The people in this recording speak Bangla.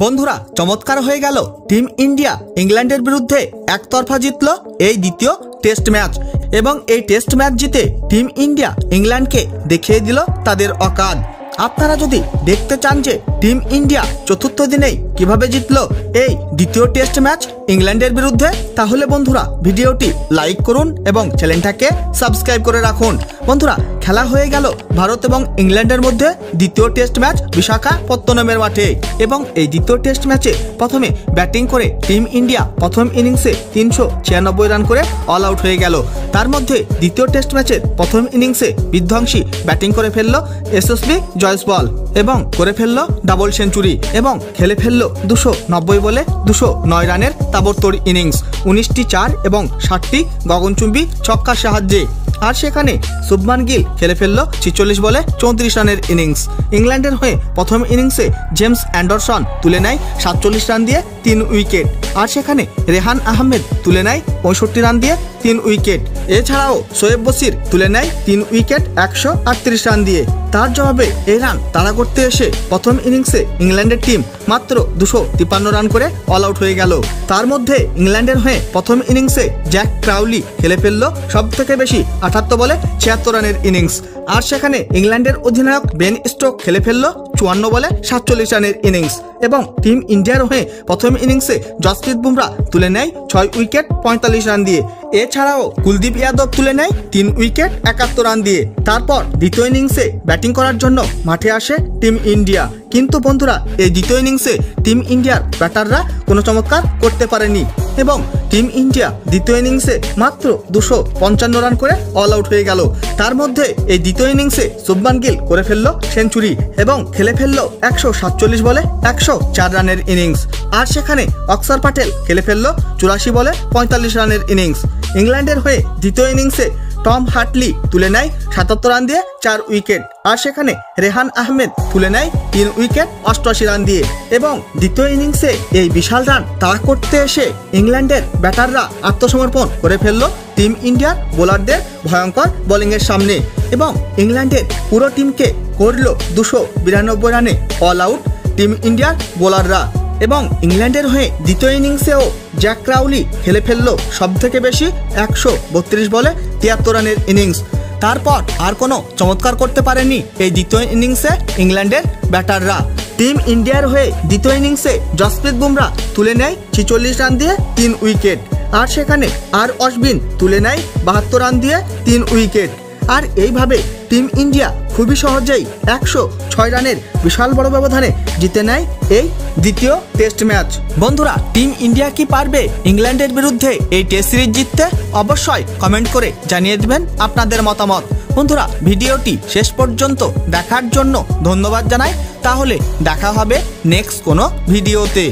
বন্ধুরা চমৎকার হয়ে গেল টিম ইন্ডিয়া ইংল্যান্ডের বিরুদ্ধে একতরফা জিতল এই দ্বিতীয় টেস্ট ম্যাচ এবং এই টেস্ট ম্যাচ জিতে টিম ইন্ডিয়া ইংল্যান্ডকে দেখিয়ে দিল তাদের অকাত। আপনারা যদি দেখতে চান যে টিম ইন্ডিয়া চতুর্থ দিনেই কিভাবে জিতল এই দ্বিতীয় টেস্ট ম্যাচ ইংল্যান্ডের বিরুদ্ধে, তাহলে বন্ধুরা ভিডিওটি লাইক করুন এবং চ্যানেলটাকে সাবস্ক্রাইব করে রাখুন। বন্ধুরা খেলা হয়ে গেল ভারত এবং ইংল্যান্ডের মধ্যে দ্বিতীয় টেস্ট ম্যাচ বিশাখাপত্তনমের মাঠে এবং এই দ্বিতীয় টেস্ট ম্যাচে প্রথমে ব্যাটিং করে টিম ইন্ডিয়া প্রথম ইনিংসে 396 রান করে অল আউট হয়ে গেল। তার মধ্যে দ্বিতীয় টেস্ট ম্যাচের প্রথম ইনিংসে বিধ্বংসী ব্যাটিং করে ফেলল এসএসবি জয়সওয়াল এবং করে ফেলল ডাবল সেঞ্চুরি এবং খেলে ফেলল 290 বলে 209 রানের তাবড়তোড় ইনিংস, 19টি 4 এবং 60টি গগনচুম্বী ছক্কার সাহায্যে। আর সেখানে শুভমান গিল খেলে ফেলল 46 বলে 34 রানের ইনিংস। ইংল্যান্ডের হয়ে প্রথম ইনিংসে জেমস অ্যান্ডারসন তুলে নেয় 47 রান দিয়ে 3 উইকেট। আর সেখানে রেহান আহমেদ তুলে নেয় 65 রান দিয়ে 3 উইকেট। এছাড়াও শোয়েব বশির তুলে নেয় 3 উইকেট 138 রান দিয়ে। তার জবাবে এই রান তাড়া করতে এসে প্রথম ইনিংসে ইংল্যান্ডের টিম মাত্র 253 রান করে অল আউট হয়ে গেল। তার মধ্যে ইংল্যান্ডের হয়ে প্রথম ইনিংসে জ্যাক ক্রাউলি খেলে ফেলল সব থেকে বেশি 78 বলে 76 রানের ইনিংস। আর সেখানে ইংল্যান্ডের অধিনায়ক বেন স্টোক খেলে ফেলল 54 বলে 47 রানের ইনিংস এবং টিম ইন্ডিয়ার হয়ে প্রথম ইনিংসে জসপ্রীত বুমরা তুলে নেয় 6 উইকেট 45 রান দিয়ে। এছাড়াও কুলদীপ যাদব তুলে নেয় 3 উইকেট 71 রান দিয়ে। তারপর দ্বিতীয় ইনিংসে ব্যাটিং করার জন্য মাঠে আসে টিম ইন্ডিয়া, কিন্তু বন্ধুরা এই দ্বিতীয় ইনিংসে টিম ইন্ডিয়ার ব্যাটাররা কোনো চমৎকার করতে পারেনি এবং টিম ইন্ডিয়া দ্বিতীয় ইনিংসে মাত্র 255 রান করে অল আউট হয়ে গেল। তার মধ্যে এই দ্বিতীয় ইনিংসে শুভমান গিল করে ফেলল সেঞ্চুরি এবং খেলে ফেলল 147 বলে 104 রানের ইনিংস। আর সেখানে অক্ষর প্যাটেল খেলে ফেলল 84 বলে 45 রানের ইনিংস। ইংল্যান্ডের হয়ে দ্বিতীয় ইনিংসে টম হার্টলি তুলে নেয় 77 রান দিয়ে 4 উইকেট। আর সেখানে রেহান আহমেদ তুলে নেয় 3 উইকেট 88 রান দিয়ে এবং দ্বিতীয় ইনিংসে এই বিশাল রান তাড়া করতে এসে ইংল্যান্ডের ব্যাটাররা আত্মসমর্পণ করে ফেলল টিম ইন্ডিয়ার বোলারদের ভয়ঙ্কর বোলিংয়ের সামনে এবং ইংল্যান্ডের পুরো টিমকে করল 292 রানে অল আউট টিম ইন্ডিয়ার বোলাররা এবং ইংল্যান্ডের হয়ে দ্বিতীয় ইনিংসেও জ্যাক ক্রাউলি খেলে ফেলল সব থেকে বেশি 132 বলে 73 রানের ইনিংস। তারপর আর কোনো চমৎকার করতে পারেনি এই দ্বিতীয় ইনিংসে ইংল্যান্ডের ব্যাটাররা। টিম ইন্ডিয়ার হয়ে দ্বিতীয় ইনিংসে জসপ্রীত বুমরা তুলে নেয় 46 রান দিয়ে 3 উইকেট। আর সেখানে আর অশ্বিন তুলে নেয় 72 রান দিয়ে 3 উইকেট। আর এইভাবে টিম ইন্ডিয়া খুবই সহজেই 106 রানের বিশাল বড় ব্যবধানে জিতে নেয় এই দ্বিতীয় টেস্ট ম্যাচ। বন্ধুরা টিম ইন্ডিয়া কি পারবে ইংল্যান্ডের বিরুদ্ধে এই টেস্ট সিরিজ জিততে? অবশ্যই কমেন্ট করে জানিয়ে দিবেন আপনাদের মতামত। বন্ধুরা ভিডিওটি শেষ পর্যন্ত দেখার জন্য ধন্যবাদ জানাই। তাহলে দেখা হবে নেক্সট কোনো ভিডিওতে।